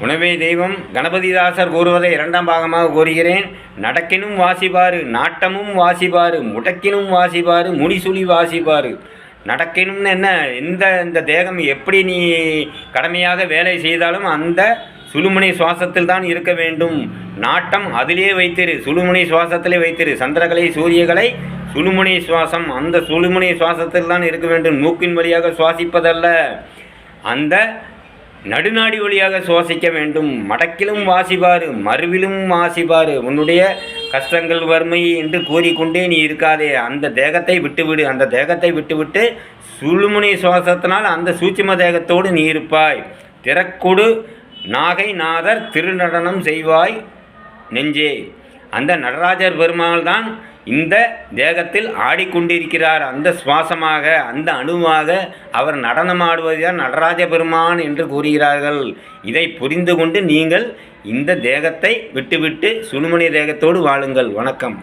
உணவே தெய்வம் கணபதிதாசர் கூறுவதை இரண்டாம் பாகமாக கூறுகிறேன். நடக்கினும் வாசிபாரு, நாட்டமும் வாசிபாரு, முடக்கினும் வாசிபாரு, முடிசுழி வாசிபாரு. நடக்கணும்னு என்ன, இந்த தேகம் எப்படி நீ கடமையாக வேலை செய்தாலும் அந்த சுழுமுனை சுவாசத்தில் தான் இருக்க வேண்டும். நாட்டம் அதிலே வைத்திரு, சுழுமுனை சுவாசத்திலே வைத்திரு. சந்திரகலை சூரியகலை சுழுமுனை சுவாசம், அந்த சுழுமுனை சுவாசத்தில் தான் இருக்க வேண்டும். மூக்கின் வழியாக சுவாசிப்பதல்ல, அந்த நடுநாடி வழியாக சுவாசிக்க வேண்டும். மடக்கிலும் வாசிபாரு, மறுவிலும் வாசிபாரு. உன்னுடைய கஷ்டங்கள் வறுமை என்று கூறிக்கொண்டே நீ இருக்காதே, அந்த தேகத்தை விட்டுவிடு. அந்த தேகத்தை விட்டுவிட்டு சுழுமுனை சுவாசத்தினால் அந்த சூட்சும தேகத்தோடு நீ இருப்பாய். திறக்குடு நாகை நாதர் திருநடனம் செய்வாய் நெஞ்சே. அந்த நடராஜர் பெருமாள் தான் இந்த தேகத்தில் ஆடிக்கொண்டிருக்கிறார். அந்த சுவாசமாக, அந்த அணுவாக அவர் நடனமாடுவதுதான் நடராஜ பெருமான் என்று கூறுகிறார்கள். இதை புரிந்து கொண்டு நீங்கள் இந்த தேகத்தை விட்டுவிட்டு சுழுமுனை தேகத்தோடு வாழுங்கள். வணக்கம்.